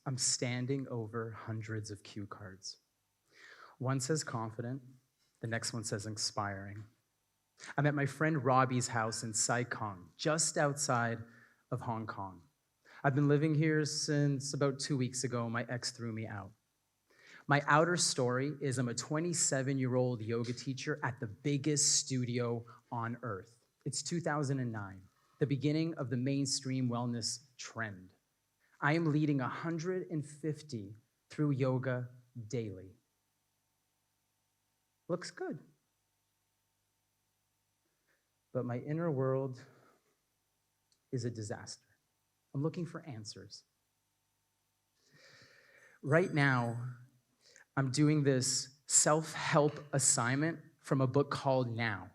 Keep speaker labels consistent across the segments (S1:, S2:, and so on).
S1: I'm standing over hundreds of cue cards. One says confident, the next one says inspiring. I'm at my friend Robbie's house in Saigon, just outside of Hong Kong. I've been living here since about 2 weeks ago. My ex threw me out. My outer story is I'm a 27-year-old yoga teacher at the biggest studio on earth. It's 2009, the beginning of the mainstream wellness trend. I am leading 150 through yoga daily. Looks good. But my inner world is a disaster. I'm looking for answers. Right now, I'm doing this self-help assignment from a book called Now.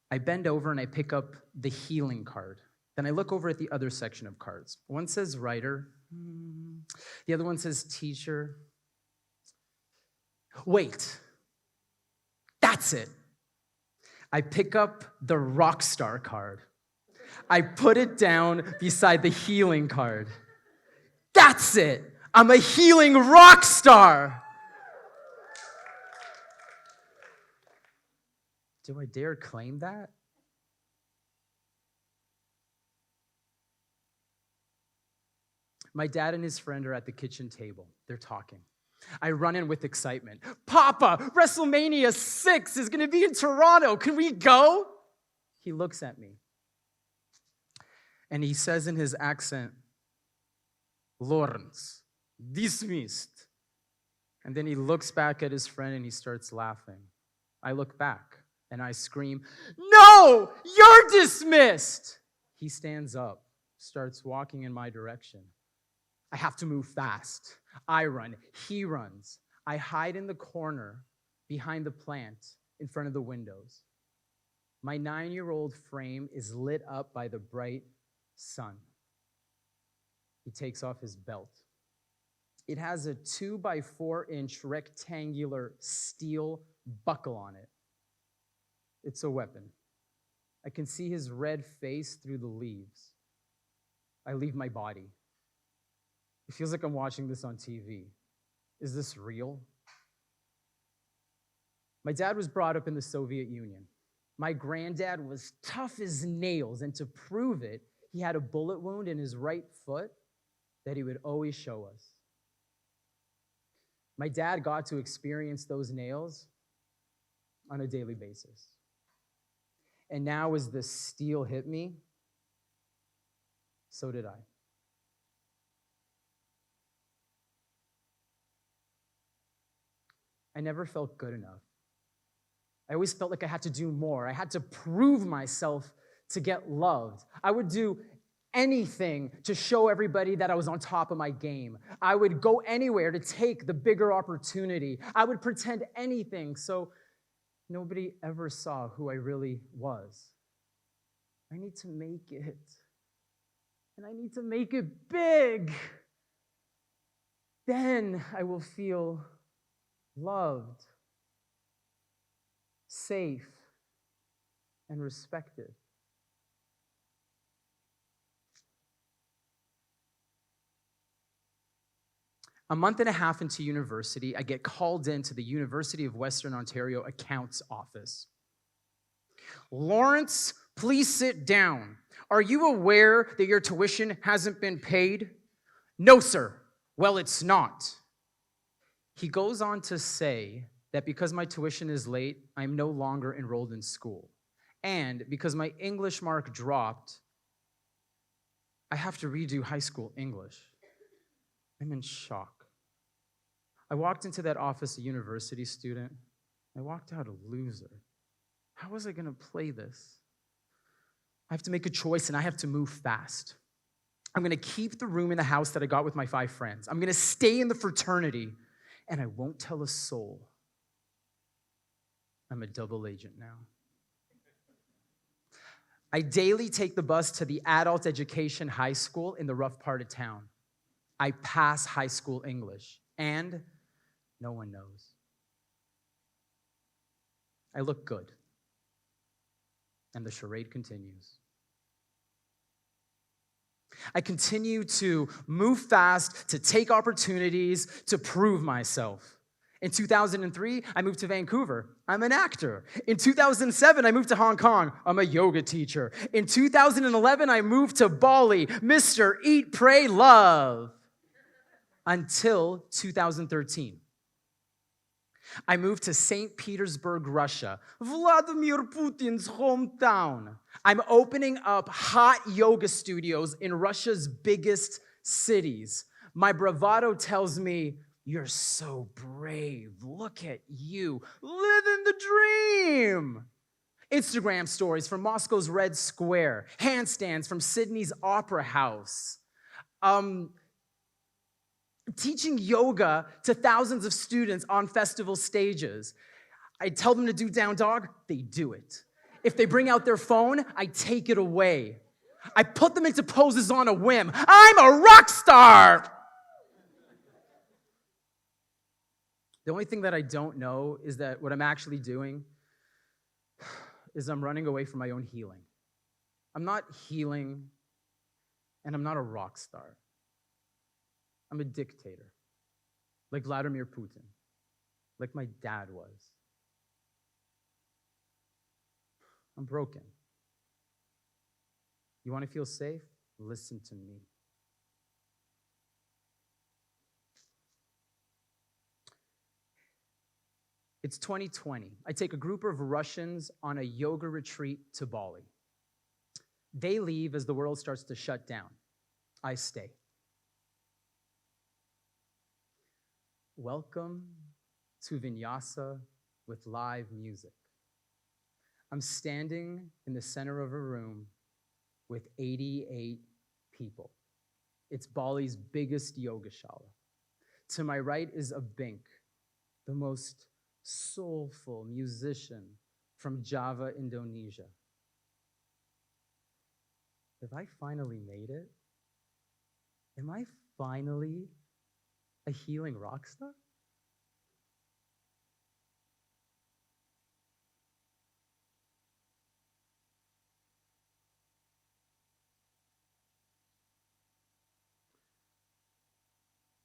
S1: I bend over and I pick up the healing card. Then I look over at the other section of cards. One says writer. The other one says teacher. Wait. That's it. I pick up the rock star card. I put it down beside the healing card. That's it. I'm a healing rock star. Do I dare claim that? My dad and his friend are at the kitchen table. They're talking. I run in with excitement. Papa, WrestleMania 6 is going to be in Toronto. Can we go? He looks at me. And he says in his accent, Lawrence, dismissed. And then he looks back at his friend and he starts laughing. I look back and I scream, no, you're dismissed. He stands up, starts walking in my direction. I have to move fast. I run, he runs. I hide in the corner behind the plant in front of the windows. My 9-year-old frame is lit up by the bright sun. He takes off his belt. It has a 2x4-inch rectangular steel buckle on it. It's a weapon. I can see his red face through the leaves. I leave my body. It feels like I'm watching this on TV. Is this real? My dad was brought up in the Soviet Union. My granddad was tough as nails, and to prove it, he had a bullet wound in his right foot that he would always show us. My dad got to experience those nails on a daily basis. And now as the steel hit me, so did I. I never felt good enough. I always felt like I had to do more. I had to prove myself to get loved. I would do anything to show everybody that I was on top of my game. I would go anywhere to take the bigger opportunity. I would pretend anything so nobody ever saw who I really was. I need to make it. And I need to make it big. Then I will feel loved, safe, and respected. A month and a half into university, I get called into the University of Western Ontario accounts office. Lawrence, please sit down. Are you aware that your tuition hasn't been paid? No, sir. Well, it's not. He goes on to say that because my tuition is late, I'm no longer enrolled in school. And because my English mark dropped, I have to redo high school English. I'm in shock. I walked into that office a university student. I walked out a loser. How was I going to play this? I have to make a choice and I have to move fast. I'm going to keep the room in the house that I got with my 5 friends. I'm going to stay in the fraternity. And I won't tell a soul. I'm a double agent now. I daily take the bus to the adult education high school in the rough part of town. I pass high school English, and no one knows. I look good, and the charade continues. I continue to move fast, to take opportunities, to prove myself. In 2003, I moved to Vancouver. I'm an actor. In 2007, I moved to Hong Kong. I'm a yoga teacher. In 2011, I moved to Bali. Mr. Eat, Pray, Love. Until 2013. I moved to St. Petersburg, Russia, Vladimir Putin's hometown. I'm opening up hot yoga studios in Russia's biggest cities. My bravado tells me, you're so brave. Look at you, living the dream. Instagram stories from Moscow's Red Square, handstands from Sydney's Opera House. Teaching yoga to thousands of students on festival stages. I tell them to do down dog, they do it. If they bring out their phone, I take it away. I put them into poses on a whim. I'm a rock star! The only thing that I don't know is that what I'm actually doing is I'm running away from my own healing. I'm not healing, and I'm not a rock star. I'm a dictator, like Vladimir Putin, like my dad was. I'm broken. You want to feel safe? Listen to me. It's 2020. I take a group of Russians on a yoga retreat to Bali. They leave as the world starts to shut down. I stay. Welcome to Vinyasa with live music. I'm standing in the center of a room with 88 people. It's Bali's biggest yogashala. To my right is Embark, the most soulful musician from Java, Indonesia. Have I finally made it? Am I finally a healing rock star?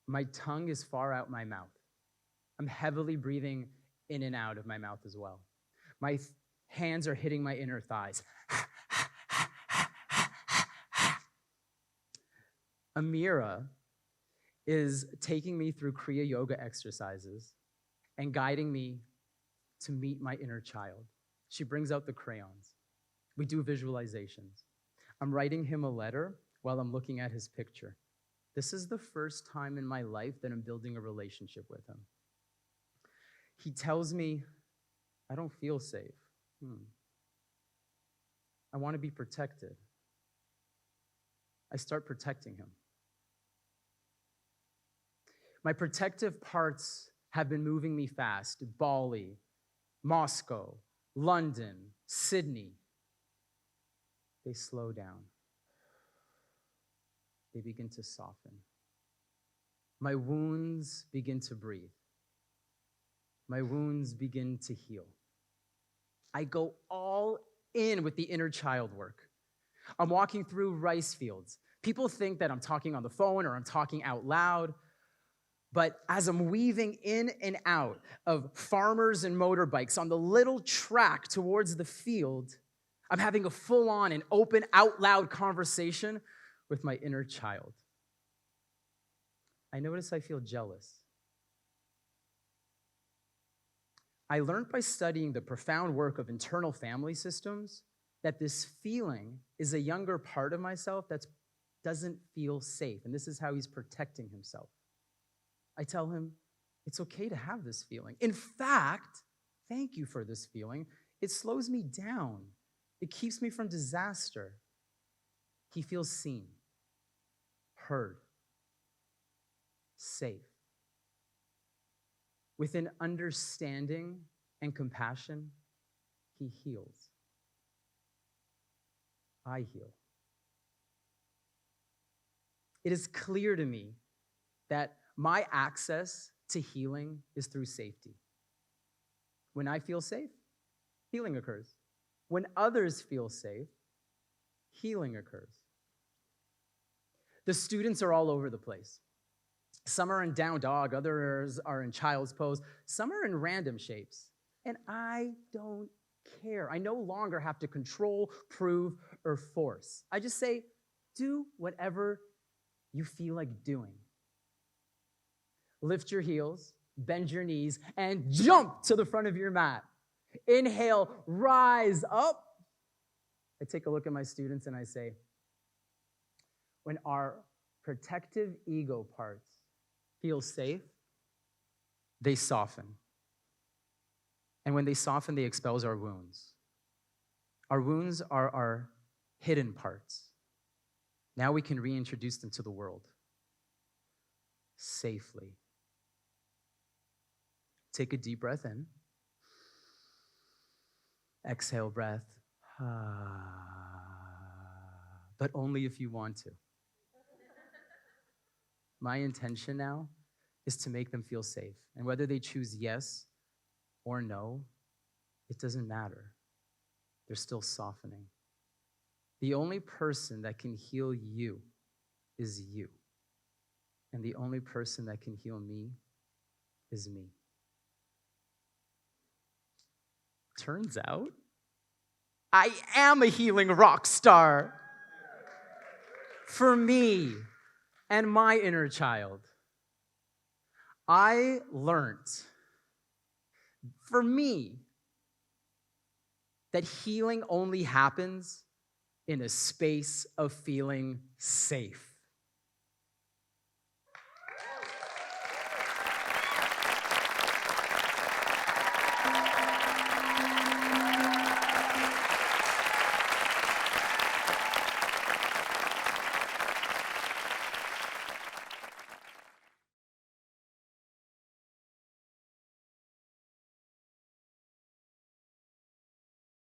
S1: My tongue is far out my mouth. I'm heavily breathing in and out of my mouth as well. My hands are hitting my inner thighs. Amira is taking me through Kriya Yoga exercises and guiding me to meet my inner child. She brings out the crayons. We do visualizations. I'm writing him a letter while I'm looking at his picture. This is the first time in my life that I'm building a relationship with him. He tells me, I don't feel safe. I want to be protected. I start protecting him. My protective parts have been moving me fast. Bali, Moscow, London, Sydney. They slow down. They begin to soften. My wounds begin to breathe. My wounds begin to heal. I go all in with the inner child work. I'm walking through rice fields. People think that I'm talking on the phone or I'm talking out loud. But as I'm weaving in and out of farmers and motorbikes on the little track towards the field, I'm having a full-on and open, out loud conversation with my inner child. I notice I feel jealous. I learned by studying the profound work of internal family systems that this feeling is a younger part of myself that doesn't feel safe, and this is how he's protecting himself. I tell him, it's okay to have this feeling. In fact, thank you for this feeling. It slows me down. It keeps me from disaster. He feels seen, heard, safe. With an understanding and compassion, he heals. I heal. It is clear to me that my access to healing is through safety. When I feel safe, healing occurs. When others feel safe, healing occurs. The students are all over the place. Some are in down dog, others are in child's pose, some are in random shapes. And I don't care. I no longer have to control, prove, or force. I just say, do whatever you feel like doing. Lift your heels, bend your knees, and jump to the front of your mat. Inhale, rise up. I take a look at my students and I say, when our protective ego parts feel safe, they soften. And when they soften, they expose our wounds. Our wounds are our hidden parts. Now we can reintroduce them to the world safely. Take a deep breath in. Exhale breath. But only if you want to. My intention now is to make them feel safe. And whether they choose yes or no, it doesn't matter. They're still softening. The only person that can heal you is you. And the only person that can heal me is me. Turns out, I am a healing rock star for me and my inner child. I learned, for me, that healing only happens in a space of feeling safe.